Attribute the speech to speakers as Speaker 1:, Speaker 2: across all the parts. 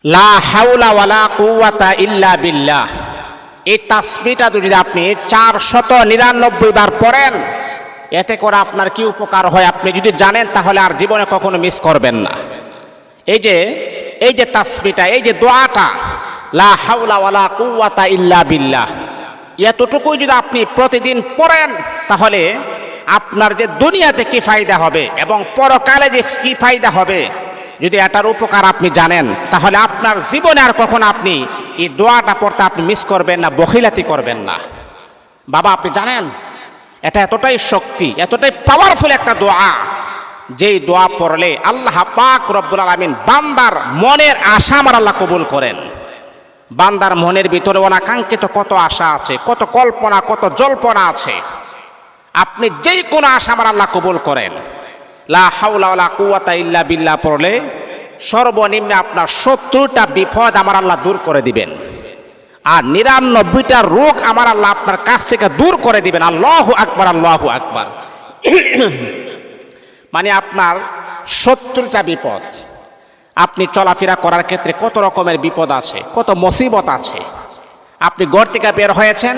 Speaker 1: লা হাওলা ওয়ালা কুওয়াতা ইল্লা বিল্লাহ, এই তাসবিহটা যদি আপনি 499 বার পড়েন, এতে করে আপনার কি উপকার হয় আপনি যদি জানেন তাহলে আর জীবনে কখনো মিস করবেন না। এই যে তাসবিহটা, এই যে দোয়াটা, লা হাওলা ওয়ালা কুওয়াতা ইল্লা বিল্লাহ, এতটুকুই যদি আপনি প্রতিদিন পড়েন তাহলে আপনার যে দুনিয়াতে কি ফায়দা হবে এবং পরকালে যে কি ফায়দা হবে, যদি এটার উপকার আপনি জানেন তাহলে আপনার জীবনে আর কখনো আপনি এই দোয়াটা পড়তে আপনি মিস করবেন না, বখিলাতি করবেন না। বাবা, আপনি জানেন এটা এতটাই শক্তি, এতটাই পাওয়ারফুল একটা দোয়া, যেই দোয়া পড়লে আল্লাহ পাক রব্বুল আলামিন বান্দার মনের আশা আমার আল্লাহ কবুল করেন। বান্দার মনের ভিতরে অনাকাঙ্ক্ষিত কত আশা আছে, কত কল্পনা, কত জল্পনা আছে, আপনি যেই কোনো আশা আমার আল্লাহ কবুল করেন। লা হাওলা ওয়ালা কুওয়াতা ইল্লা বিল্লাহ পড়লে সর্বনিম্ন আপনার 70টা বিপদ আমার আল্লাহ দূর করে দিবেন, আর 99টা রোগ আমার আল্লাহ আপনার কাছ থেকে দূর করে দিবেন। আল্লাহু আকবার, আল্লাহু আকবার। মানে আপনার 70টা বিপদ, আপনি চলাফেরা করার ক্ষেত্রে কত রকমের বিপদ আছে, কত মুসিবত আছে। আপনি ঘর থেকে বের হয়েছেন,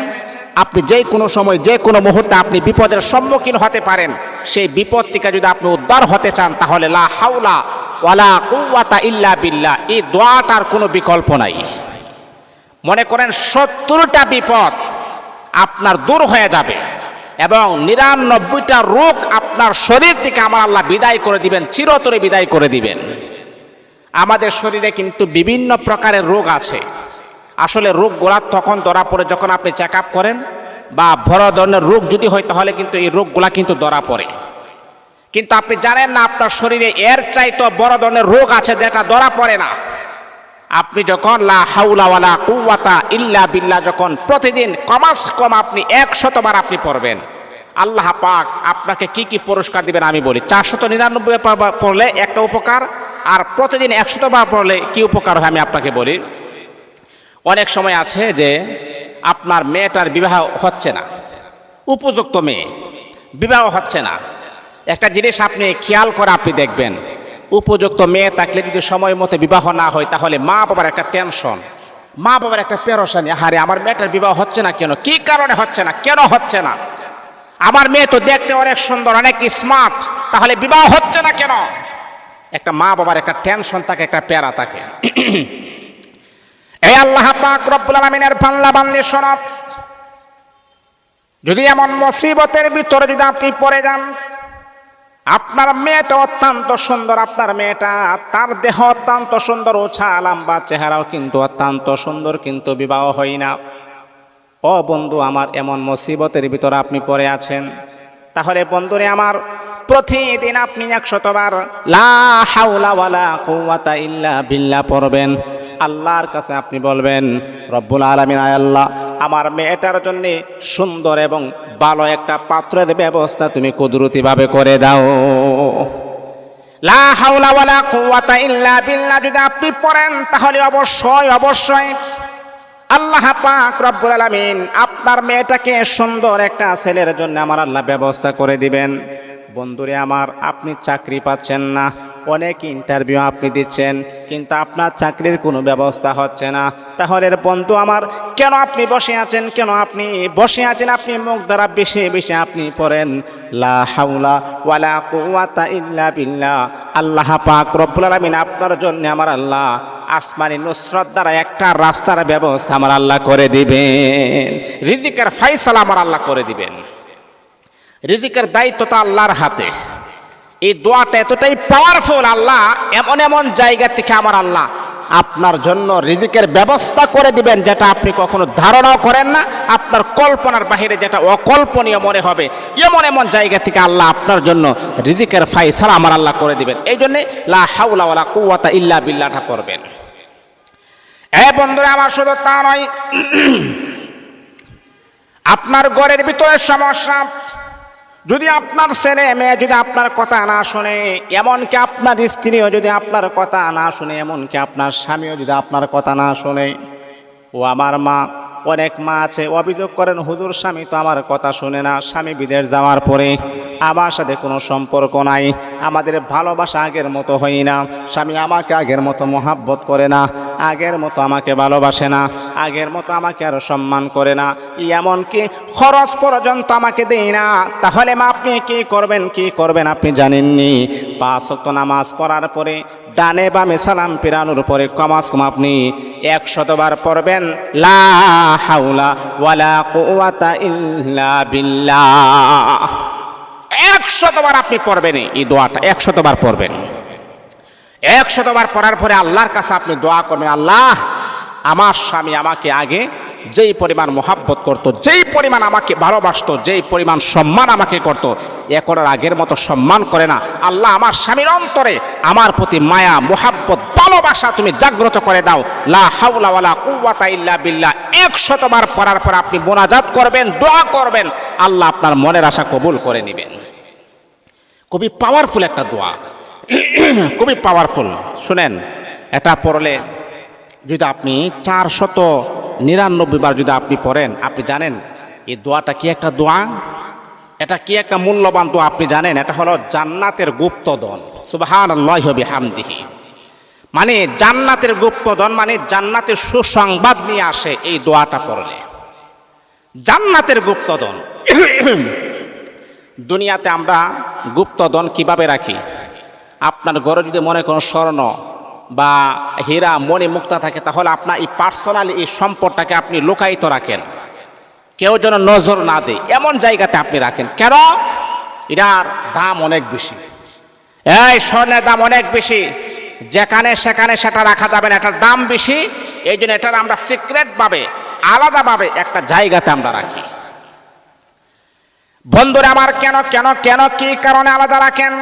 Speaker 1: আপনি যে কোনো সময় যে কোনো মুহূর্তে আপনি বিপদের সম্মুখীন হতে পারেন। সেই বিপদ থেকে যদি আপনি উদ্ধার হতে চান তাহলে লা হাওলা ওয়ালা কুওয়াতা ইল্লা বিল্লাহ, এই দোয়াটার কোনো বিকল্প নাই। মনে করেন 70টা বিপদ আপনার দূর হয়ে যাবে এবং 99টা রোগ আপনার শরীর থেকে আমার আল্লাহ বিদায় করে দিবেন, চিরতরে বিদায় করে দিবেন। আমাদের শরীরে কিন্তু বিভিন্ন প্রকারের রোগ আছে। আসলে রোগগুলা তখন ধরা পড়ে যখন আপনি চেক আপ করেন, বা বড় ধরনের রোগ যদি হয় তাহলে কিন্তু এই রোগগুলা কিন্তু ধরা পড়ে। কিন্তু আপনি জানেন না আপনার শরীরে এর চাইতে বড় ধরনের রোগ আছে যেটা ধরা পড়ে না। আপনি যখন লা হাওলা ওয়ালা কুওয়াতা ইল্লা বিল্লাহ যখন প্রতিদিন কমাস কম আপনি 100 বার আপনি পড়বেন, আল্লাহ পাক আপনাকে কি কি পুরস্কার দিবেন আমি বলি। 499 বার পড়লে একটা উপকার, আর প্রতিদিন 100 বার পড়লে কি উপকার হয় আমি আপনাকে বলি। অনেক সময় আছে যে আপনার মেয়েটার বিবাহ হচ্ছে না, উপযুক্ত মেয়ে, বিবাহ হচ্ছে না। একটা জিনিস আপনি খেয়াল করে আপনি দেখবেন, উপযুক্ত মেয়ে থাকলে যদি সময় মতো বিবাহ না হয় তাহলে মা বাবার একটা টেনশন, মা বাবার একটা পেরেশানি, আরে আমার মেয়েটার বিবাহ হচ্ছে না কেন, কি কারণে হচ্ছে না, কেন হচ্ছে না, আমার মেয়ে তো দেখতে অনেক সুন্দর, অনেক স্মার্ট, তাহলে বিবাহ হচ্ছে না কেন। একটা মা বাবার একটা টেনশন থাকে, একটা প্যারা থাকে। এই আল্লাহ পাক রব্বুল আলামিনের বান্দা বান্দি শোনো, যদি এমন মুসিবতের ভিতরে যদি আপনি পড়ে যান, আপনার মেয়েটা অত্যন্ত সুন্দর, আপনার মেয়েটা তার দেহ অত্যন্ত সুন্দর, ওছা লম্বা চেহারাও কিন্তু অত্যন্ত সুন্দর, কিন্তু বিবাহ হয় না। ও বন্ধু আমার, এমন মুসিবতের ভিতরে আপনি পড়ে আছেন, তাহলে বন্ধুরে আমার প্রতিদিন আপনি 100 বার লা হাওলা ওয়ালা কুওয়াতা ইল্লা বিল্লাহ পড়বেন। আল্লাহর কাছে আপনি বলবেন, রব্বুল আলামিন, আয় আল্লাহ, আমার মেয়েটার জন্য সুন্দর এবং ভালো একটা পাত্রের ব্যবস্থা তুমি কুদরতিভাবে করে দাও। লা হাওলা ওয়ালা কুওয়াতা ইল্লা বিল্লাহ যদি আপনি পড়েন তাহলে অবশ্যই আল্লাহ পাক রব্বুল আলামিন আপনার মেয়েটাকে সুন্দর একটা ছেলের জন্য আমার আল্লাহ ব্যবস্থা করে দিবেন। বন্ধুরে আমার, আপনি চাকরি পাচ্ছেন না, অনেক ইন্টারভিউ আপনি দিচ্ছেন, কিন্তু আপনার চাকরির কোনো ব্যবস্থা হচ্ছে না, তাহলে বন্ধু আমার কেন আপনি বসে আছেন, আপনি মুখ দ্বারা বেশি আপনি পড়েন লা হাওলা ওয়ালা কুওয়াতা ইল্লা বিল্লাহ। আল্লাহ পাক রব্বুল আলামিন আপনার জন্য আমার আল্লাহ আসমানি নুসরত দ্বারা একটা রাস্তার ব্যবস্থা আমার আল্লাহ করে দিবেন, রিজিকের ফয়সালা আমার আল্লাহ করে দিবেন। রিজিকের দায়িত্ব তো আল্লাহর হাতে। এই দোয়াটা এতটাই পাওয়ারফুল, আল্লাহ এমন জায়গা থেকে আমার আল্লাহ আপনার জন্য রিজিকের ব্যবস্থা করে দিবেন যেটা আপনি কখনো ধারণাও করেন না, আপনার কল্পনার বাহিরে যেটা অকল্পনীয় মনে হবে, এমন জায়গা থেকে আল্লাহ আপনার জন্য রিজিকের ফয়সালা আমার আল্লাহ করে দিবেন। এই জন্যে লা হাওলা ওয়ালা কুওয়াতা ইল্লা বিল্লাহটা পড়বেন। বন্ধুরা আমার, শুধু তা নয়, আপনার ঘরের ভিতরে সমস্যা, যদি আপনার ছেলে মেয়ে যদি আপনার কথা না শুনে, এমনকি আপনার স্ত্রীও যদি আপনার কথা না শুনে, এমনকি আপনার স্বামীও যদি আপনার কথা না শুনে, ও আমার মা, অনেক মা আছে অভিযোগ করেন, হুজুর স্বামী তো আমার কথা শুনে না, স্বামী বিদেশ যাওয়ার পরে আমার সাথে কোনো সম্পর্ক নাই, আমাদের ভালোবাসা আগের মতো হয় না, স্বামী আমাকে আগের মতো মহাব্বত করে না, আগের মতো আমাকে ভালোবাসে না, আগের মতো আমাকে আরো সম্মান করে না, এমনকি খরচ পর্যন্ত আমাকে দেয় না। তাহলে মা আপনি কি করবেন আপনি জানেননি? 5 ওয়াক্ত নামাজ পড়ার পরে ডানে বামে সালাম ফিরানোর পরে কমাস কম আপনি 100 বার পড়বেন লা হাওলা ওয়ালা কুওয়াতা ইল্লা বিল্লাহ। 100 বার আপনি পড়বেন এই দোয়াটা, 100 বার পড়বেন। 100 বার পড়ার পরে আল্লাহর কাছে আপনি দোয়া করবেন, আল্লাহ আমার স্বামী আমাকে আগে যেই পরিমাণ মোহাব্বত করত, যেই পরিমাণ আমাকে ভালোবাসতো, যেই পরিমাণ সম্মান আমাকে করত, এখন আর আগের মতো সম্মান করে না। আল্লাহ আমার স্বামীর অন্তরে আমার প্রতি মায়া মোহাব্বত ভালোবাসা তুমি জাগ্রত করে দাও। লা হাওলা ওয়ালা কুওয়াতা ইল্লা বিল্লাহ। 100 বার পড়ার পর আপনি মোনাজাত করবেন, দোয়া করবেন, আল্লাহ আপনার মনের আশা কবুল করে নেবেন। খুবই পাওয়ারফুল একটা দোয়া, খুবই পাওয়ারফুল। শুনেন, এটা পড়লে যদি আপনি 499 বার যদি আপনি পড়েন, আপনি জানেন এই দোয়াটা কি একটা দোয়া, এটা কি একটা মূল্যবান দোয়া আপনি জানেন? এটা হলো জান্নাতের গুপ্তধন। সুবহানাল্লাহি ওয়া বিহামদিহি। মানে জান্নাতের গুপ্তধন, মানে জান্নাতের সুসংবাদ নিয়ে আসে এই দোয়াটা পড়লে। জান্নাতের গুপ্তধন। দুনিয়াতে আমরা গুপ্তধন কিভাবে রাখি? আপনার ঘরে যদি মনে করেন স্বর্ণ বা হীরা মণি মুক্তা থাকে, তাহলে আপনার এই পার্সোনালি এই সম্পদটাকে আপনি লুকায়িত রাখেন, কেউ যেন নজর না দেয়, এমন জায়গাতে আপনি রাখেন। কেন? এটার দাম অনেক বেশি, এই স্বর্ণের দাম অনেক বেশি, যেখানে সেখানে সেটা রাখা যাবে না, এটার দাম বেশি। এই জন্য এটার আমরা সিক্রেট ভাবে আলাদাভাবে একটা জায়গাতে আমরা রাখি। বন্ধুরা আমার, কেন কেন কেন কি কারণে আলাদা রাখেন?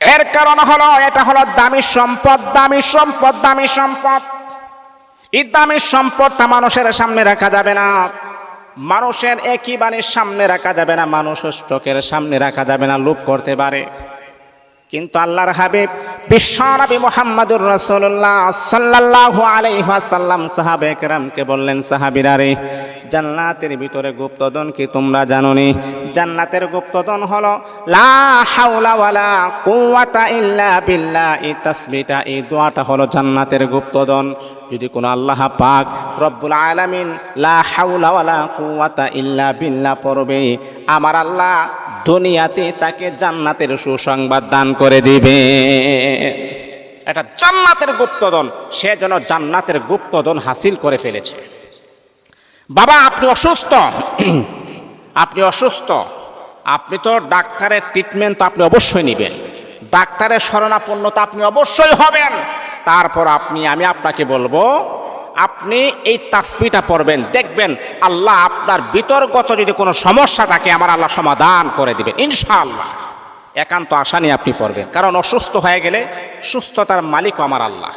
Speaker 1: এর কারণ হলো এটা হলো দামি সম্পদ, দামি সম্পদ, দামি সম্পদ। এই দামি সম্পদটা মানুষের সামনে রাখা যাবে না, মানুষের একই বাণীর সামনে রাখা যাবে না, মানুষের চোখের সামনে রাখা যাবে না, লোভ করতে পারে। কিন্তু আল্লাহর হাবিব বিশ্বনবী মুহাম্মদুর রাসূলুল্লাহ সাল্লাল্লাহু আলাইহি ওয়াসাল্লাম সাহাবায়ে কেরামকে বললেন, সাহাবীরা রে, জান্নাতের ভিতরে গুপ্তধন কি তোমরা জানোনি? জান্নাতের গুপ্তধন হলো লা হাওলা ওয়ালা কুওয়াতা ইল্লা বিল্লাহ। এই তাসবিহটা, এই দোয়াটা হলো জান্নাতের গুপ্তধন। যদি কোনো আল্লাহ পাক রব্বুল আলামিন লা হাওলা ওয়ালা কুওয়াতা ইল্লা বিল্লাহ পড়বে, আমার আল্লাহ দুনিয়াতে তাকে জান্নাতের সুসংবাদ দান করে দিবে। এটা জান্নাতের গুপ্তধন, সে যেন জান্নাতের গুপ্তধন হাসিল করে ফেলেছে। বাবা আপনি অসুস্থ, আপনি অসুস্থ, আপনি তো ডাক্তারের ট্রিটমেন্ট তো আপনি অবশ্যই নেবেন, ডাক্তারের শরণাপন্ন তো আপনি অবশ্যই হবেন। তারপর আমি আপনাকে বলবো, আপনি এই তাসবিহটা পড়বেন, দেখবেন আল্লাহ আপনার বিতর্গত যদি কোনো সমস্যা থাকে, আমার আল্লাহ সমাধান করে দিবেন ইনশাআল্লাহ। একান্ত আশা নিয়ে আপনি পড়বেন, কারণ অসুস্থ হয়ে গেলে সুস্থতার মালিকও আমার আল্লাহ।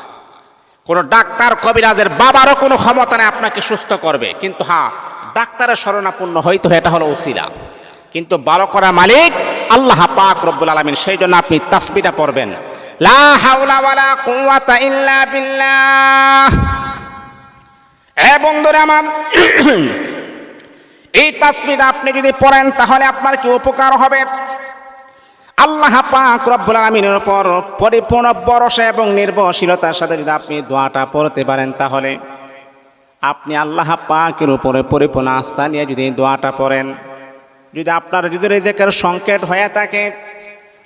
Speaker 1: কোনো ডাক্তার কবিরাজের বাবারও কোনো ক্ষমতা নেই আপনাকে সুস্থ করবে, কিন্তু হ্যাঁ ডাক্তারের শরণাপন্ন হয়তো এটা হলো ওসিলা, কিন্তু ভালো করার মালিক আল্লাহ পাক রব্বুল আলামিন। সেই জন্য আপনি তাসবিহটা পড়বেন, লা হাওলা ওয়ালা কুওয়াতা ইল্লা বিল্লাহ। বন্ধুরা আমার, এই তাসবিহটা আপনি যদি পড়েন তাহলে আপনার কি উপকার হবে? আল্লাহ পাক রব্বুল আলামিনের উপর পরিপূর্ণ ভরসা এবং নির্ভরশীলতার সাথে যদি আপনি দোয়াটা পড়তে পারেন, তাহলে আপনি আল্লাহ পাকের উপরে পরিপূর্ণ আস্থা নিয়ে যদি দোয়াটা পড়েন, যদি আপনার যদি রিজিকের সংকট হয়ে থাকে,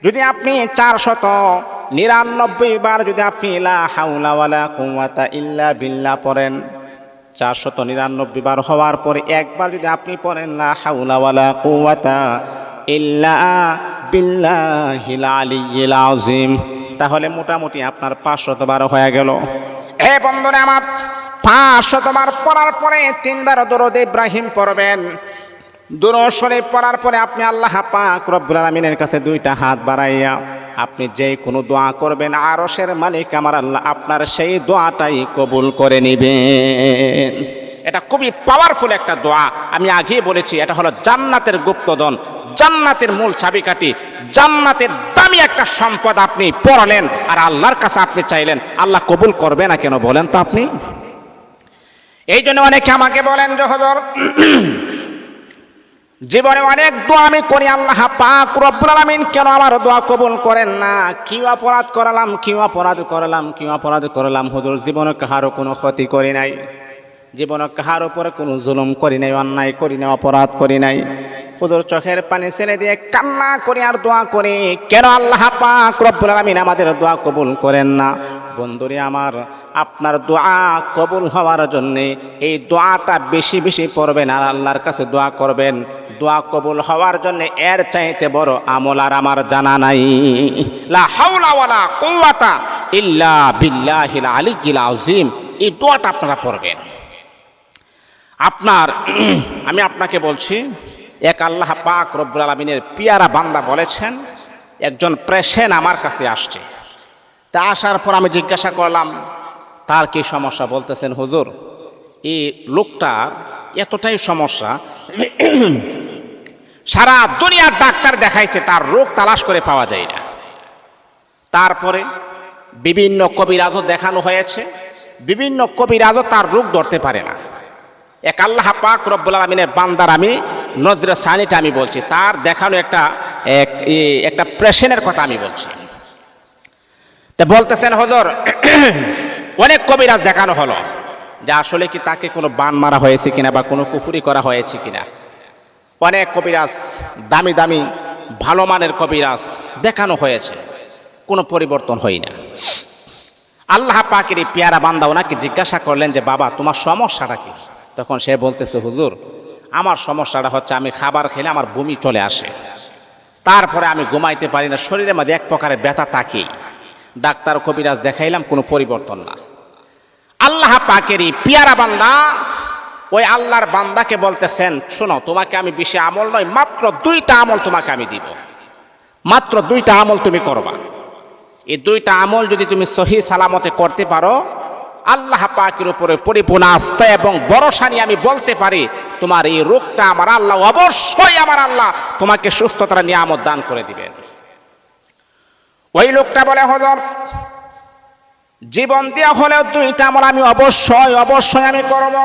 Speaker 1: যদি আপনি 499 বার যদি আপনি লা হাওলা ওয়ালা কুওয়াতা ইল্লা বিল্লাহ পড়েন, 499 বার হওয়ার পরে একবার যদি আপনি পড়েন লা হাওলা ওয়ালা কুওয়াতা ইল্লা বিল্লাহিল আলিয়্যিল আযীম, তাহলে মোটামুটি আপনার 500 বার হয়ে গেল। বন্ধুরা আমার, 500 বার পড়ার পরে 3 বার দরুদ ইব্রাহিম পড়বেন। দরুদ শরীফ পড়ার পরে আপনি আল্লাহ পাক রব্বুল আলামিনের কাছে 2টা হাত বাড়াইয়া আপনি যে কোনো দোয়া করবেন, আরশের মালিক আমার আল্লাহ আপনার সেই দোয়াটাই কবুল করে নেবেন। এটা খুবই পাওয়ারফুল একটা দোয়া। আমি আগেই বলেছি, এটা হলো জান্নাতের গুপ্তধন, জান্নাতের মূল চাবিকাঠি, জান্নাতের দামি একটা সম্পদ আপনি পড়ালেন আর আল্লাহর কাছে আপনি চাইলেন, আল্লাহ কবুল করবে না কেন বলেন তো আপনি? এই জন্য অনেকে আমাকে বলেন যে হুজুর জীবনে অনেক দোয়া আমি করি, আল্লাহ পাক রব্বুল আলামিন কেন আমার দোয়া কবুল করেন না? কি অপরাধ করলাম হুজুর? জীবনে কাহারও কোনো ক্ষতি করি নাই, জীবনে কাহার উপরে কোনো জুলুম করি নাই, অন্যায় করি নাই, অপরাধ করি নাই। হুজুর চোখের পানি ছেড়ে দিয়ে কান্না করি আর দোয়া করি, কেন আল্লাহ পাক রব্বুল আলামিন আমাদের দোয়া কবুল করেন না? বন্ধুরে আমার, আপনার দোয়া কবুল হওয়ার জন্যে এই দোয়াটা বেশি বেশি পড়বেন আর আল্লাহর কাছে দোয়া করবেন। দোয়া কবুল হওয়ার জন্য এর চাইতে বড় আমল আর আমার জানা নাই। লা হাওলা ওয়ালা কুওয়াতা ইল্লা বিল্লাহিল আলিয়্যিল আযীম, এই দোয়াটা আপনারা পড়বেন। আমি আপনাকে বলছি, এক আল্লাহ পাক রব্বুল আলামিনের পিয়ারা বান্দা বলেছেন, একজন পেশেন্ট আমার কাছে আসছে। তা আসার পর আমি জিজ্ঞাসা করলাম তার কি সমস্যা। বলতেছেন হুজুর, এই লোকটার এতটাই সমস্যা, সারা দুনিয়ার ডাক্তার দেখাইছে, তার রোগ তালাশ করে পাওয়া যায় না। তারপরে বিভিন্ন কবিরাজও দেখানো হয়েছে, বিভিন্ন কবিরাজও তার রোগ ধরতে পারে না। এক আল্লাহ পাক রব্বুল আলামিনের বান্দার আমি নজরে সানিটা আমি বলছি, তার দেখানো একটা পেশেন্টের কথা আমি বলছি। তা বলতেছেন হুজুর, অনেক কবিরাজ দেখানো হলো, যে আসলে কি তাকে কোনো বান মারা হয়েছে কিনা বা কোনো কুফুরি করা হয়েছে কিনা। অনেক কবিরাজ, দামি দামি ভালো মানের কবিরাজ দেখানো হয়েছে, কোনো পরিবর্তন হয় না। আল্লাহ পাকের এই পেয়ারা বান্দা ওনাকে জিজ্ঞাসা করলেন যে বাবা, তোমার সমস্যাটা কি? তখন সে বলতেছে, হুজুর আমার সমস্যাটা হচ্ছে আমি খাবার খেলে আমার বমি চলে আসে, তারপরে আমি ঘুমাইতে পারি না, শরীরের মধ্যে এক প্রকারের ব্যথা থাকে। ডাক্তার কবিরাজ দেখাইলাম, কোনো পরিবর্তন না। আল্লাহ পাকেরই পিয়ারা বান্দা ওই আল্লাহর বান্দাকে বলতেছেন, শোনো, তোমাকে আমি বেশি আমল নয়, মাত্র 2টা আমল তোমাকে আমি দিব, মাত্র 2টা আমল তুমি করবা। এই 2টা আমল যদি তুমি সহি সালামতে করতে পারো, আল্লাহ পাকের উপরে পরিপূর্ণ আস্থা এবং ভরসা নিয়ে আমি বলতে পারি, তোমার এই রোগটা আমার আল্লাহ অবশ্যই আমার আল্লাহ তোমাকে সুস্থতার নিয়ামত দান করে দিবেন। ওই লোকটা বলে, হুজুর জীবন দেওয়া হলেও 2টা আমল আমি অবশ্যই আমি করব।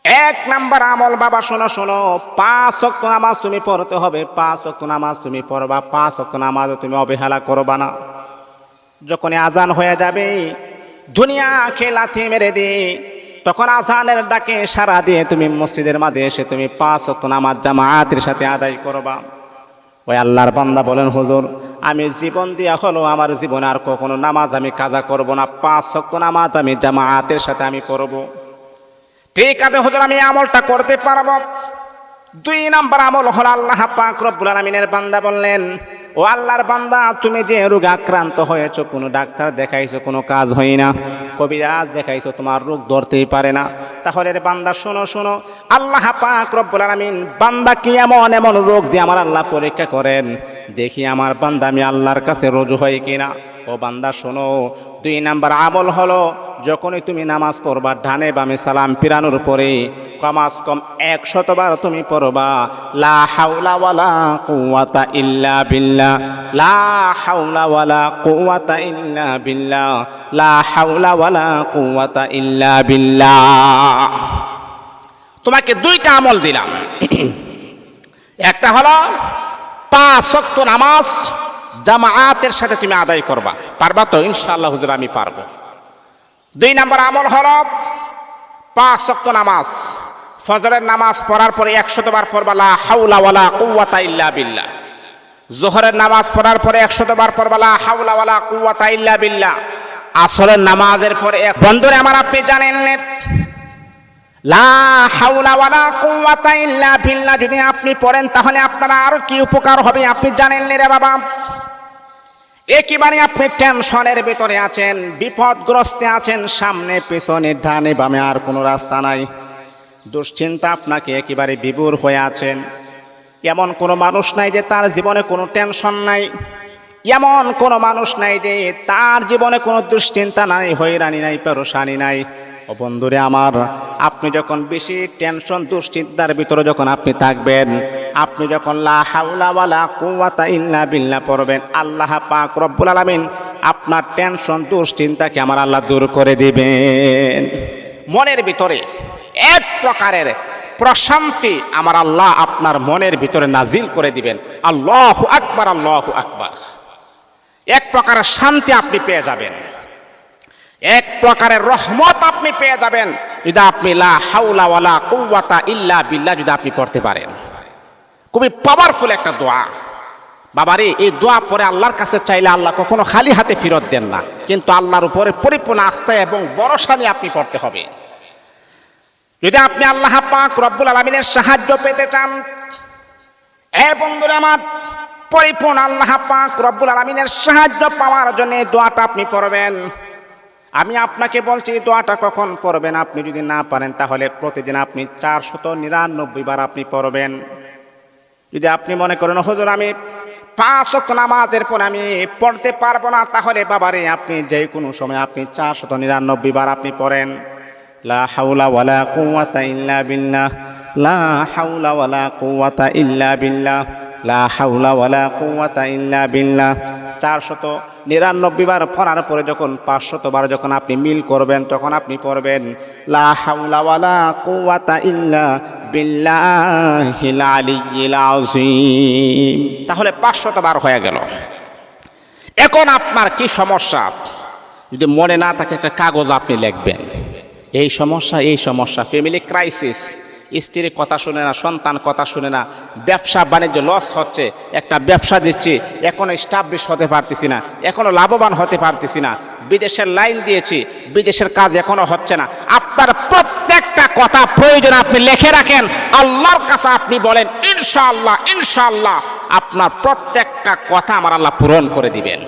Speaker 1: 1 নাম্বার আমল, বাবা শোনো, 5 ওয়াক্ত নামাজ তুমি পড়তে হবে, 5 ওয়াক্ত নামাজ তুমি পড়বা, 5 ওয়াক্ত নামাজ তুমি অবহেলা করবা না। যখন আজান হয়ে যাবে, দুনিয়া লাথি মেরে দিয়ে, তখন আজানের ডাকে সাড়া দিয়ে তুমি মসজিদের মাঝে এসে তুমি 5 ওয়াক্ত নামাজ জামাতের সাথে আদায় করবা। ওই আল্লাহর বান্দা বলেন, হুজুর আমি জীবন দিয়া হলো আমার জীবনে আর কখনো নামাজ আমি কাজা করব না, 5 ওয়াক্ত নামাজ আমি জামাতের সাথে আমি করব। ঠিক আছে হুজুর, আমি আমলটা করতে পারবো। 2 নাম্বার আমল হলো, আল্লাহ পাক রব্বুল আলামিনের বান্দা বললেন, ও আল্লাহর বান্দা, তুমি যে রোগে আক্রান্ত হয়েছো, কোনো ডাক্তার দেখাইছো, কোনো কাজ হয় না, কবিরাজ দেখাইছো, তোমার রোগ ধরতেই পারে না। তাহলে রে বান্দা শোনো, আল্লাহ পাক রব্বুল আলামিন বান্দাকে এমন রোগ দিয়ে আমার আল্লাহ পরীক্ষা করেন, দেখি আমার বান্দা আমি আল্লাহর কাছে রুজু হয় কিনা। ও বান্দা শোনো, 2 নাম্বার আমল হলো, যখনই তুমি নামাজ পড়বা, ডানে বামে সালাম ফিরানোর পরে কমাস কম 100 বার তুমি পড়বা, লা হাওলা ওয়ালা কুওয়াতা ইল্লা বিল্লাহ, লা হাওলা ওয়ালা কুওয়াতা ইল্লা বিল্লাহ, লা হাওলা ওয়ালা কুওয়াতা ইল্লা বিল্লাহ। তোমাকে 2টা আমল দিলাম। একটা হলো 5 ওয়াক্ত নামাজ জামাতের সাথে তুমি আদায় করবা, পারবা তো? ইনশাআল্লাহ হুজুর আমি পারবো। 2 নাম্বার আমল হলো 5 ওয়াক্ত নামাজ, ফজরের নামাজ পড়ার পরে 100 বার পড়বা, লা হাওলা ওয়ালা কুওয়াতা ইল্লা বিল্লাহ। যোহরের নামাজ পড়ার পরে 100 বার পড়বা, লা হাওলা ওয়ালা কুওয়াতা ইল্লা বিল্লাহ। আসরের নামাজের পরে বন্ধুরে আমার, আপনি জানেন লা হাওলা ওয়ালা কুওয়াতা ইল্লা বিল্লাহ যদি আপনি পড়েন, তাহলে আপনার আর কি উপকার হবে আপনি জানেন রে বাবা। একেবারে আপনি টেনশনের ভিতরে আছেন, বিপদগ্রস্তে আছেন, সামনে পেছনে ডানে বামে আর কোনো রাস্তা নাই, দুশ্চিন্তা আপনাকে একেবারে বিভোর হয়ে আছেন। এমন কোনো মানুষ নাই যে তার জীবনে কোনো টেনশন নাই, এমন কোনো মানুষ নাই যে তার জীবনে কোনো দুশ্চিন্তা নাই, হয়রানি নাই, পেরেশানি নাই। ও বন্ধুরে আমার, আপনি যখন বেশি টেনশন দুশ্চিন্তার ভিতরে যখন আপনি থাকবেন, আপনি যখন লা হাওলা ওয়ালা কুওয়াতা ইল্লা বিল্লাহ পড়বেন, আল্লাহ পাক রব্বুল আলামিন আপনার টেনশন দুশ্চিন্তাকে আমার আল্লাহ দূর করে দিবেন। মনের ভিতরে এক প্রকারের প্রশান্তি আমার আল্লাহ আপনার মনের ভিতরে নাজিল করে দিবেন। আল্লাহু আকবার, আল্লাহু আকবার। এক প্রকারের শান্তি আপনি পেয়ে যাবেন, এক প্রকারের রহমত আপনি পেয়ে যাবেন যদি আপনি লা হাওলা ওয়ালা কুওয়াতা ইল্লা বিল্লাহ যদি আপনি পড়তে পারেন। খুবই পাওয়ারফুল একটা দোয়া বাবারে। এই দোয়া পরে আল্লাহর কাছে চাইলে আল্লাহ কখনো খালি হাতে ফেরত দেন না, কিন্তু আল্লাহর উপরে পরিপূর্ণ আস্থা এবং ভরসা নিয়ে আপনি পড়তে হবে। যদি আপনি আল্লাহ পাক রব্বুল আলামিনের সাহায্য পেতে চান, বন্ধুরা আমার, পরিপূর্ণ আল্লাহ পাক রব্বুল আলামিনের সাহায্য পাওয়ার জন্য দোয়াটা আপনি পড়বেন। আমি আপনাকে বলছি দোয়াটা কখন পড়বেন, আপনি যদি না পারেন তাহলে প্রতিদিন আপনি 499 বার আপনি পড়বেন। যদি আপনি মনে করেন হুজুর আমি 5 ওয়াক্ত নামাজের পর আমি পড়তে পারবো না, তাহলে বাবারে আপনি যে কোনো সময় আপনি 499 বার আপনি পড়েন। লা হাওলা ওয়ালা কুওয়াতা ইল্লা বিল্লাহ, লা হাওলা ওয়ালা কুওয়াতা ইল্লা বিল্লাহ, লা হাওলা ওয়ালা কুওয়াতা ইল্লা বিল্লাহ। 499 বার পড়ার পরে যখন 500 বার যখন আপনি মিল করবেন তখন আপনি পড়বেন লা হাওলা ওয়ালা কুওয়াতা ইল্লা বিল্লাহিল আলিয়্যিল আযীম। তাহলে 500 বার হয়ে গেল। এখন আপনার কি সমস্যা যদি মনে না থাকে একটা কাগজ আপনি লিখবেন, এই সমস্যা, ফ্যামিলি ক্রাইসিস, স্ত্রীর কথা শুনে না, সন্তান কথা শুনে না, ব্যবসা বাণিজ্য লস হচ্ছে, একটা ব্যবসা দিচ্ছি এখনো এস্টাবলিশ হতে পারতেছি না, এখনো লাভবান হতে পারতেছি না, বিদেশের লাইন দিয়েছি বিদেশের কাজ এখনো হচ্ছে না। আপনার প্রত্যেকটা কথা প্রয়োজন আপনি লিখে রাখেন, আল্লাহর কাছে আপনি বলেন ইনশাআল্লাহ, ইনশাআল্লাহ আপনার প্রত্যেকটা কথা আমার আল্লাহ পূরণ করে দিবেন।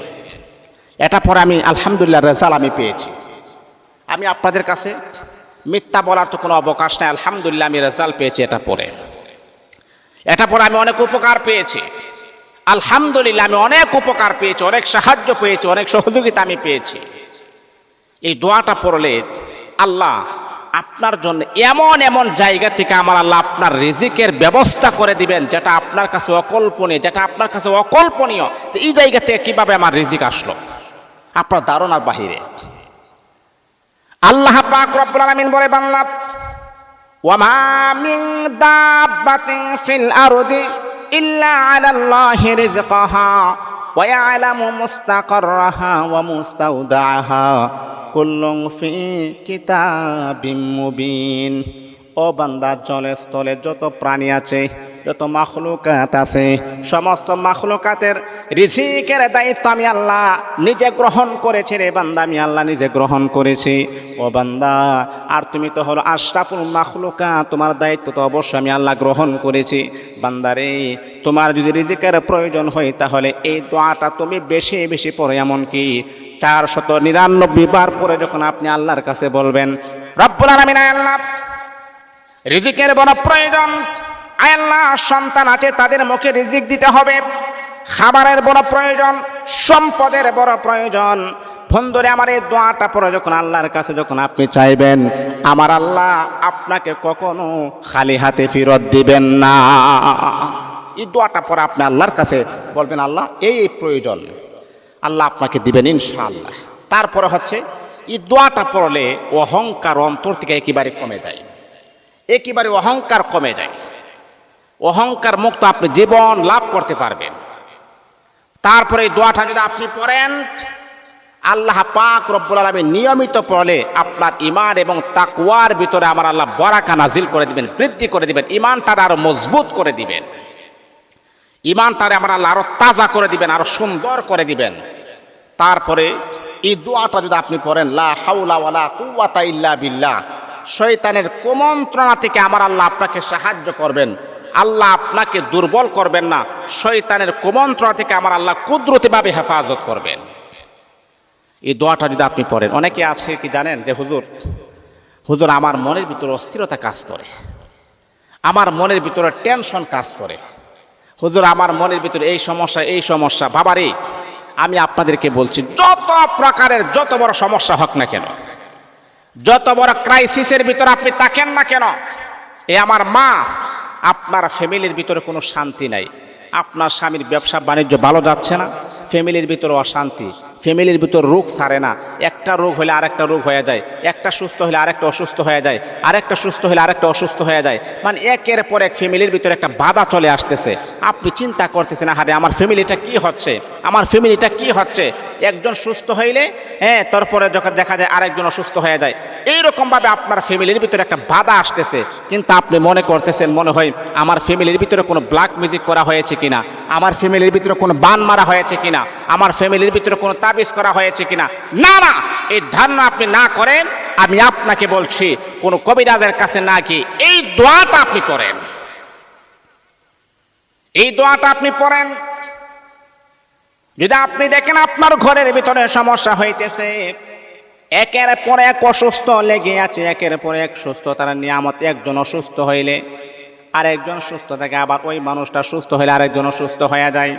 Speaker 1: এটা পরে আমি আলহামদুলিল্লাহ রেজাল্ট আমি পেয়েছি। আমি আপনাদের কাছে মিথ্যা বলার তো কোনো অবকাশ নাই। আলহামদুলিল্লাহ আমি রেজাল্ট পেয়েছি। এটা পরে আমি অনেক উপকার পেয়েছি। আলহামদুলিল্লাহ আমি অনেক উপকার পেয়েছি, অনেক সাহায্য পেয়েছি, অনেক সহযোগিতা আমি পেয়েছি। এই দোয়াটা পড়লে আল্লাহ আপনার জন্য এমন এমন জায়গা থেকে আমার আল্লাহ আপনার রিজিকের ব্যবস্থা করে দিবেন যেটা আপনার কাছে অকল্পনীয়, তো এই জায়গা থেকে কিভাবে আমার রিজিক আসলো আপনার ধারণার বাহিরে। আল্লাহ পাক রব্বুল আলামিন বলে বাংলা, ওয়া মা মিন দাব্বাতিন ফিল আরদি ইল্লা আলাল্লাহি রিজকাহা ওয়া ইয়ালামু মুস্তাকাররাহা ওয়া মুস্তাওদাআহা কুল্লুন ফি কিতাবিম মুবিন। ও বান্দা, জলে স্থলে যত প্রাণী আছে, যত মাখলুকাত আছে, সমস্ত মাখলুকাতের রিজিকের দায়িত্ব আমি আল্লাহ নিজে গ্রহণ করেছি রে বান্দা, আমি আল্লাহ নিজে গ্রহণ করেছি। ও বান্দা, আর তুমি তো হলো আশরাফুল মাখলুকাত, তোমার দায়িত্ব তো অবশ্যই আমি আল্লাহ গ্রহণ করেছি। বান্দারে, তোমার যদি রিজিকের প্রয়োজন হয় তাহলে এই দোয়াটা তুমি বেশি বেশি পড়ে, এমনকি 499 বার পরে যখন আপনি আল্লাহর কাছে বলবেন রব্বুল আলামিন, আল্লাহ রিজিকের বড় প্রয়োজন, আল্লাহ সন্তান আছে তাদের মুখে রিজিক দিতে হবে, খাবারের বড় প্রয়োজন, সম্পদের বড় প্রয়োজন। বন্ধুরে আমার এই দোয়াটা পরে যখন আল্লাহর কাছে যখন আপনি চাইবেন, আমার আল্লাহ আপনাকে কখনো খালি হাতে ফেরত দিবেন না। এই দোয়াটা পরে আপনি আল্লাহর কাছে বলবেন আল্লাহ এই প্রয়োজন, আল্লাহ আপনাকে দিবেন ইনশাআল্লাহ। তারপরে হচ্ছে এই দোয়াটা পড়লে অহংকার অন্তর থেকে একেবারে কমে যায়, একেবারে অহংকার কমে যায়, অহংকার মুক্ত আপনি জীবন লাভ করতে পারবেন। তারপরে এই দোয়াটা যদি আপনি পড়েন, আল্লাহ পাক রব্বুল আলামিন নিয়মিত পড়লে আপনার ঈমান এবং তাকওয়ার ভিতরে আমার আল্লাহ বারাকা নাজিল করে দিবেন, বৃদ্ধি করে দিবেন, ঈমানটা আরো মজবুত করে দিবেন, ঈমানটারে আমার আল্লাহ আরো তাজা করে দিবেন, আরো সুন্দর করে দিবেন। তারপরে এই দোয়াটা যদি আপনি পড়েন লা হাওলা ওয়ালা কুওয়াতা ইল্লা বিল্লাহ, শয়তানের কুমন্ত্রণা থেকে আমার আল্লাহ আপনাকে সাহায্য করবেন, আল্লাহ আপনাকে দুর্বল করবেন না, শয়তানের কুমন্ত্রণা থেকে আমার আল্লাহ কুদরতিভাবে হেফাজত করবেন। এই দোয়াটা যদি আপনি পড়েন, অনেকে আছে কি জানেন যে হুজুর আমার মনের ভিতরে অস্থিরতা কাজ করে, আমার মনের ভিতরে টেনশন কাজ করে, হুজুর আমার মনের ভিতরে এই সমস্যা। বাবারে, আমি আপনাদেরকে বলছি, যত প্রকারের যত বড় সমস্যা হোক না কেন, যত বড় ক্রাইসিসের ভিতরে আপনি থাকেন না কেন, এ আমার মা, আপনার ফ্যামিলির ভিতরে কোনো শান্তি নাই, আপনার স্বামীর ব্যবসা বাণিজ্য ভালো যাচ্ছে না, ফ্যামিলির ভিতরে অশান্তি, ফ্যামিলির ভিতর রোগ সারে না, একটা রোগ হলে আরেকটা রোগ হয়ে যায়, একটা সুস্থ হলে আরেকটা অসুস্থ হয়ে যায়, আরেকটা সুস্থ হলে আরেকটা অসুস্থ হয়ে যায়, মানে একের পর এক ফ্যামিলির ভিতরে একটা বাধা চলে আসতেছে। আপনি চিন্তা করতেছেন, আরে আমার ফ্যামিলিটা কি হচ্ছে, আমার ফ্যামিলিটা কি হচ্ছে। একজন সুস্থ হইলে তারপরে যখন দেখা যায় আরেকজন অসুস্থ হয়ে যায়, এইরকমভাবে আপনার ফ্যামিলির ভিতরে একটা বাধা আসতেছে। কিন্তু আপনি মনে করতেছেন, মনে হয় আমার ফ্যামিলির ভিতরে কোনো ব্ল্যাক মিউজিক করা হয়েছে কিনা, আমার ফ্যামিলির ভিতরে কোনো বান মারা হয়েছে কিনা, আমার ফ্যামিলির ভিতরে কোনো তাবিজ করা হয়েছে কিনা। না না, এই ধারণা আপনি না করেন। আমি আপনাকে বলছি, কোনো কবিরাজের কাছে না গিয়ে এই দোয়াটা আপনি করেন, এই দোয়াটা আপনি পড়েন। যদি আপনি দেখেন আপনার ঘরের ভিতরে সমস্যা হইতেছে, একের পর এক অসুস্থ লেগে আছে, একের পর এক সুস্থতার নিয়ামত, একজন অসুস্থ হইলে আরেকজন সুস্থ থাকে, আবার ওই মানুষটা সুস্থ হইলে আরেকজন অসুস্থ হয়ে যায়,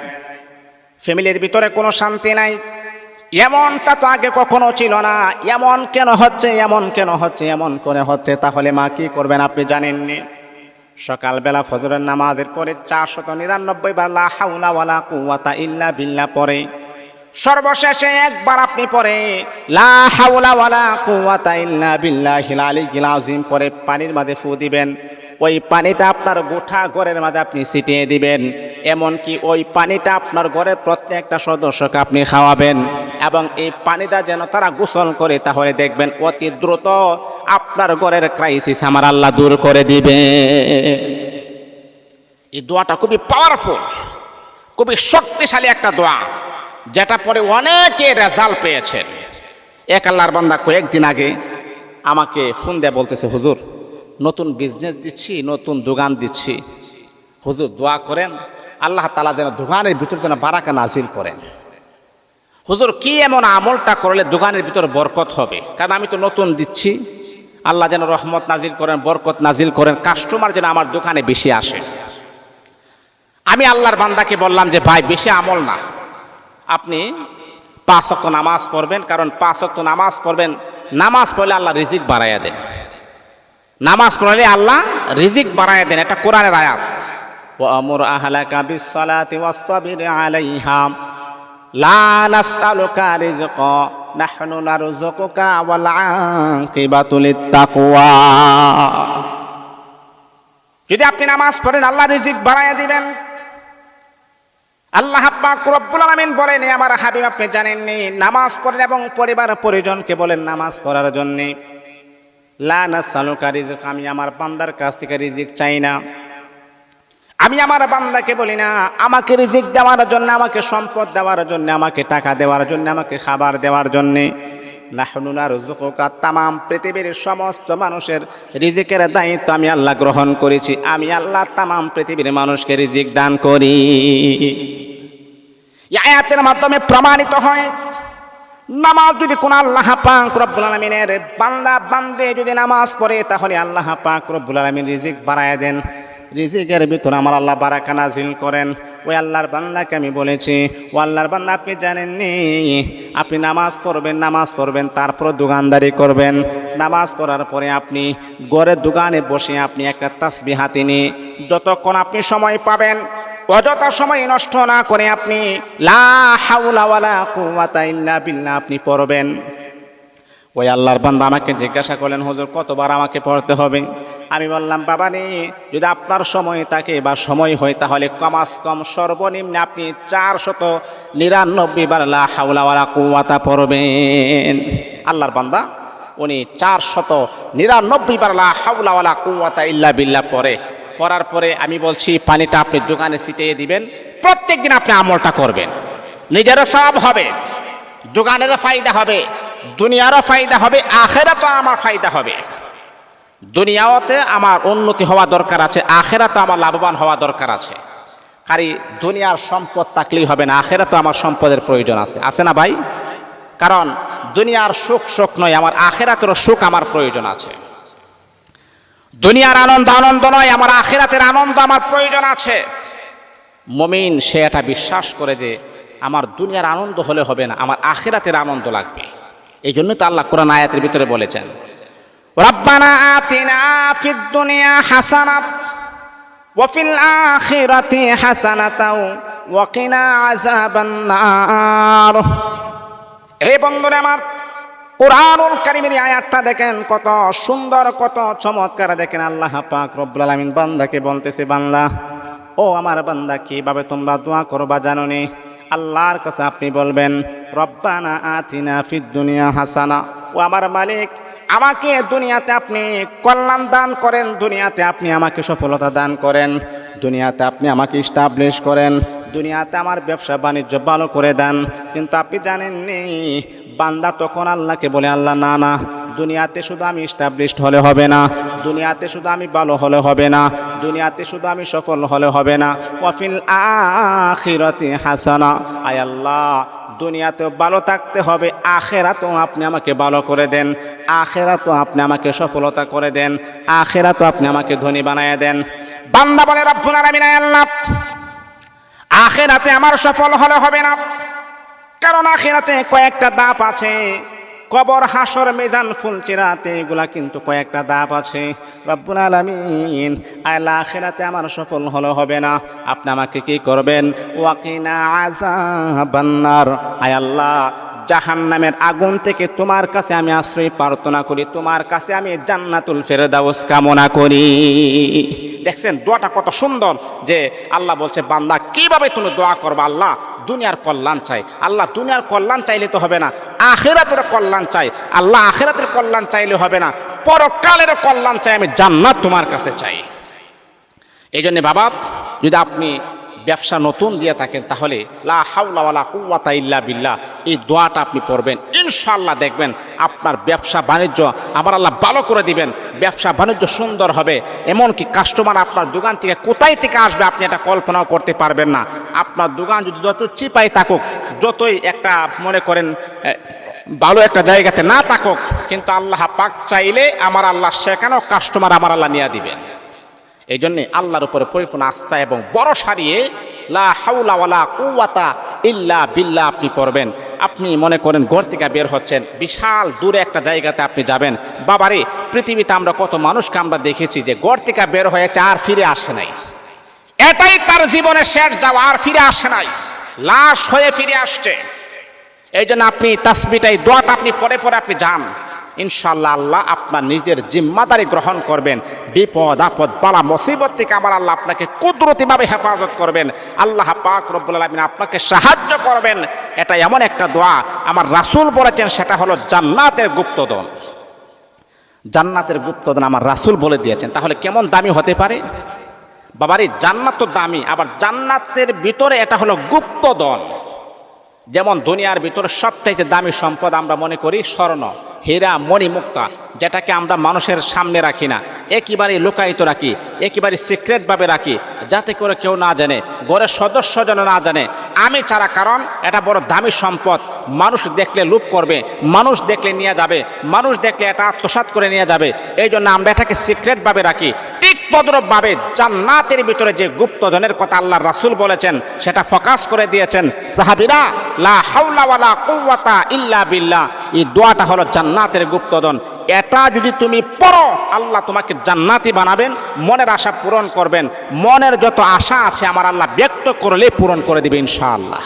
Speaker 1: ফ্যামিলির ভিতরে কোনো শান্তি নাই। এমনটা তো আগে কখনো ছিল না। এমন কেন হচ্ছে, এমন কেন হচ্ছে, এমন করে হচ্ছে? তাহলে মা কি করবেন আপনি জানেননি? সকালবেলা ফজরের নামাজের পরে 499 বার লা হাওলা ওয়ালা কুওয়াতা ইল্লা বিল্লাহ পরে, সর্বশেষে একবার আপনি পরে লা হাওলা ওয়ালা কুওয়াতা ইল্লা বিল্লাহিল আলিয়্যিল আযীম পরে পানির মাঝে ফু দিবেন। ওই পানিটা আপনার গোটা ঘরের মাঝে আপনি ছিটিয়ে দিবেন। এমনকি ওই পানিটা আপনার ঘরের প্রত্যেকটা সদস্যকে আপনি খাওয়াবেন, এবং এই পানিটা যেন তারা গোসল করে, তাহলে দেখবেন অতি দ্রুত আপনার ঘরের ক্রাইসিস আমার আল্লাহ দূর করে দিবে। এই দোয়াটা খুবই পাওয়ারফুল, খুবই শক্তিশালী একটা দোয়া, যেটা পরে অনেকে রেজাল্ট পেয়েছেন। এক আল্লাহর বান্দা কয়েকদিন আগে আমাকে ফোন দিয়ে বলতেছে, হুজুর নতুন বিজনেস দিচ্ছি, নতুন দোকান দিচ্ছি, হুজুর দোয়া করেন আল্লাহ তাআলা যেন দোকানের ভিতর যেন বারাকা নাজিল করেন। হুজুর কি এমন আমলটা করলে দোকানের ভিতর বরকত হবে? কারণ আমি তো নতুন দিচ্ছি, আল্লাহ যেন রহমত নাজিল করেন, বরকত নাজিল করেন, কাস্টমার যেন আমার দোকানে বেশি আসে। আমি আল্লাহর বান্দাকে বললাম যে ভাই বেশি আমল না, আপনি 5 ওয়াক্ত নামাজ পড়বেন, কারণ 5 ওয়াক্ত নামাজ পড়বেন, নামাজ পড়লে আল্লাহ রিজিক বাড়াইয়া দেন, নামাজ পড়লে আল্লাহ রিজিক বাড়াইয়া দেন। এটা কোরআনের আয়াত। ওয়ামুর আহলাকা বিসসালাতি ওয়াসতাবির আলাইহা লা নাসআলুকা রিজকা নাহনু নারযুকুকা ওয়াল আকিবাতু লিত্তাকওয়া। যদি আপনি নামাজ পড়েন আল্লাহ রিজিক বাড়াইয়া দিবেন। আল্লাহ পাক রব্বুল আলামিন বলেন, আমার হাবিব আপনি জানেননি, নামাজ পড়েন এবং পরিবার পরিজনকে বলেন নামাজ পড়ার জন্য। লা নাসআলুকা রিজকা, আমি আমার বান্দার কাছ থেকে রিজিক চাই না। আমি আমার বান্দাকে বলি না আমাকে রিজিক দেওয়ার জন্য, আমাকে সম্পদ দেওয়ার জন্য, আমাকে টাকা দেওয়ার জন্য, আমাকে খাবার দেওয়ার জন্য। নাহনু নারযুকুকা, তামাম পৃথিবীর সমস্ত মানুষের রিজিকের দায়িত্ব আমি আল্লাহ গ্রহণ করেছি। আমি আল্লাহ তামাম পৃথিবীর মানুষকে রিজিক দান করি। এই আয়াতের মাধ্যমে প্রমাণিত হয়, নামাজ যদি কোন আল্লাহ পাক রব্বুল আলামিনের বান্দা বান্দে যদি নামাজ পড়ে, তাহলে আল্লাহ পাক রব্বুল আলামিন রিজিক বাড়ায় দেন, রিজিকের ভিতরে আমার আল্লাহ বারাকা নাজিল করেন। ওই আল্লাহর বান্দাকে আমি বলেছি, ও আল্লাহর বান্দা আপনি জানেননি, আপনি নামাজ পড়বেন, তারপর দোকানদারি করবেন। নামাজ পড়ার পরে আপনি ঘরের দোকানে বসে আপনি একটা তাসবিহ হাতে নিয়ে যতক্ষণ আপনি সময় পাবেন, অযথা সময় নষ্ট না করে আপনি লা হাওলা ওয়ালা কুওয়াতা ইল্লা বিল্লাহ আপনি পড়বেন। ওই আল্লাহর বান্দা আমাকে জিজ্ঞাসা করলেন, হুজুর কতবার আমাকে পড়তে হবে? আমি বললাম, বাবা রে, যদি আপনার সময় থাকে বা সময় হয়, তাহলে কমাস কম সর্বনিম্ন আপনি 499 বার লা হাওলা ওয়ালা কুওয়াতা পড়বেন। আল্লাহর বান্দা উনি 499 বার লা হাওলা ওয়ালা কুওয়াতা ইল্লা বিল্লাহ পড়ার পরে আমি বলছি, পানিটা আপনি দোকানে ছিটিয়ে দিবেন। প্রত্যেক দিন আপনি আমলটা করবেন, নিজেরও সওয়াব হবে, দোকানেরও ফায়দা হবে, দুনিয়ারও ফায়দা হবে, আখিরাতেও আমার ফায়দা হবে। দুনিয়াতে আমার উন্নতি হওয়া দরকার আছে, আখিরাতে আমার লাভবান হওয়া দরকার আছে। কারি দুনিয়ার সম্পদ থাকলেই হবে না, আখিরাতে আমার সম্পদের প্রয়োজন আছে না ভাই? কারণ দুনিয়ার সুখ নয়, আমার আখিরাতেরও সুখ আমার প্রয়োজন আছে। দুনিয়ার আনন্দ নয়, আমার আখিরাতের আনন্দ আমার প্রয়োজন আছে। মুমিন সে এটা বিশ্বাস করে যে আমার দুনিয়ার আনন্দ হলে হবে না, আমার আখিরাতের আনন্দ লাগবে। এই জন্য তো আল্লাহ কোরআন আয়াতের ভিতরে বলেছেন, রাব্বানা আতিনা ফিদ দুনিয়া হাসানাত ওয়া ফিল আখিরাতি হাসানাতাও ওয়া কিনা আযাবান নার। এই বন্ধুরা আমার, কুরআনুল কারীমের আয়াতটা দেখেন কত সুন্দর, কত চমৎকার। দেখেন আল্লাহ পাক রব্বুল আলামিন বান্দাকে বলতেছে, বান্দা ও আমার বান্দা, কিভাবে তোমরা দোয়া করবা জানো নি? আল্লাহর কাছে আপনি বলবেন, রব্বানা আতিনা ফিদ দুনিয়া হাসানা। ও আমার মালিক, আমাকে দুনিয়াতে আপনি কল্যাণ দান করেন, দুনিয়াতে আপনি আমাকে সফলতা দান করেন, দুনিয়াতে আপনি আমাকে ইস্টাবলিশ করেন, দুনিয়াতে আমার ব্যবসা বাণিজ্য ভালো করে দেন। কিন্তু আপনি জানেননি, বান্দা তখন আল্লাহকে বলে, আল্লাহ না না, দুনিয়াতে শুধু আমি ইস্টাবলিশড হলে হবে না, দুনিয়াতে শুধু আমি ভালো হলে হবে না, দুনিয়াতে শুধু আমি সফল হলে হবে না, ওয়া ফিল আখিরাতি হাসানা। আয় আল্লাহ, দুনিয়াতেও ভালো থাকতে হবে, আখিরাতেও আপনি আমাকে ভালো করে দেন, আখিরাতেও আপনি আমাকে সফলতা করে দেন, আখিরাতেও আপনি আমাকে ধনী বানায় দেন। বান্দা বলে, রব্বুল আলামিন, আয় আল্লাহ, আখিরাতে আমার সফল হলে হবে না, কারণ আখিরাতে কয়েকটা ধাপ আছে। কবর, হাসর, মিজান, ফুলচিরাতে, এগুলা কিন্তু কয়েকটা ধাপ আছে। রব্বুল আলামিন, আল্লাহ, আখিরাতে আমার সফল হলে হবে না, আপনি আমাকে কি করবেন? ওয়াকিনা আযাবান নার। আয় আল্লাহ, জাহান্নামের আগুন থেকে তোমার কাছে আমি আশ্রয় প্রার্থনা করি, তোমার কাছে আমি জান্নাতুল ফেরদাউস কামনা করি। দেখছেন দোয়াটা কত সুন্দর, যে আল্লাহ বলছে, বান্দা কিভাবে তুমি দোয়া করবা? আল্লাহ দুনিয়ার কল্যাণ চাই। আল্লাহ দুনিয়ার কল্যাণ চাইলে তো হবে না, আখিরাতের কল্যাণ চাই। আল্লাহ আখিরাতের কল্যাণ চাইলে হবে না, পরকালের কল্যাণ চাই, আমি জান্নাত তোমার কাছে চাই। এই জন্য বাবা, যদি আপনি ব্যবসা নতুন দিয়ে থাকেন, তাহলে লা হাওলা ওয়ালা কুওয়াতা ইল্লা বিল্লাহ, এই দোয়াটা আপনি পড়বেন, ইনশাআল্লাহ দেখবেন আপনার ব্যবসা বাণিজ্য আমার আল্লাহ ভালো করে দিবেন, ব্যবসা বাণিজ্য সুন্দর হবে। এমনকি কাস্টমার আপনার দোকান থেকে কোথায় থেকে আসবে আপনি এটা কল্পনাও করতে পারবেন না। আপনার দোকান যদি যত চিপাই থাকুক, যতই একটা মনে করেন ভালো একটা জায়গাতে না থাকুক, কিন্তু আল্লাহ পাক চাইলে আমার আল্লাহ সেখানেও কাস্টমার আমার আল্লাহ নিয়ে দিবেন। এই জন্যে আল্লাহর উপরে পরিপূর্ণ আস্থা এবং ভরসা দিয়ে লা হাওলা ওয়ালা কুওয়াতা ইল্লা বিল্লাহ আপনি পড়বেন। আপনি মনে করেন ঘর থেকে বের হচ্ছেন, বিশাল দূরে একটা জায়গাতে আপনি যাবেন, বাবারে পৃথিবীতে আমরা কত মানুষকে আমরা দেখেছি যে ঘর থেকে বের হয়েছে আর ফিরে আসে নাই, এটাই তার জীবনের শেষ যাওয়া, আর ফিরে আসে নাই, লাশ হয়ে ফিরে আসছে। এই জন্য আপনি তাসবিহটাই দোয়াটা আপনি পরে পরে আপনি যান, ইনশাআল্লাহ আল্লাহ আপনার নিজের জিম্মাদারি গ্রহণ করবেন। বিপদ আপদ বালা মুসিবত থেকে আমার আল্লাহ আপনাকে কুদরতিভাবে হেফাজত করবেন। আল্লাহ পাক রব্বুল আলামিন আপনাকে সাহায্য করবেন। এটা এমন একটা দোয়া আমার রাসূল বলেছেন, সেটা হলো জান্নাতের গুপ্তধন। জান্নাতের গুপ্তধন আমার রাসূল বলে দিয়েছেন, তাহলে কেমন দামি হতে পারে বাবারে? জান্নাত তো দামি, আবার জান্নাতের ভিতরে এটা হলো গুপ্তধন। যেমন দুনিয়ার ভিতরে সবচাইতে দামি সম্পদ আমরা মনে করি স্বর্ণ, হীরা, মণি, মুক্তা, যেটাকে আমরা মানুষের সামনে রাখি না, একেবারে লুকায়িত রাখি, একেবারে সিক্রেটভাবে রাখি, যাতে করে কেউ না জানে, ঘরের সদস্য যেন না জানে আমি ছাড়া। কারণ এটা বড় দামি সম্পদ, মানুষ দেখলে লুপ করবে, মানুষ দেখলে নিয়ে যাবে, মানুষ দেখলে এটা আত্মসাৎ করে নিয়ে যাবে। এই জন্য আমরা এটাকে সিক্রেটভাবে রাখি। ঠিক তদ্রূপভাবে জান্নাতের ভিতরে যে গুপ্তধনের কথা আল্লাহর রাসূল বলেছেন, সেটা ফোকাস করে দিয়েছেন সাহাবীরা, লা হাওলা ওয়ালা কুওয়াতা ইল্লা বিল্লাহ। এই দোয়াটা হলো জান্নাতের গুপ্তধন। এটা যদি তুমি পড়ো, আল্লাহ তোমাকে জান্নাতি বানাবেন, মনের আশা পূরণ করবেন। মনের যত আশা আছে আমার আল্লাহ ব্যক্ত করলে পূরণ করে দিবে ইনশাআল্লাহ।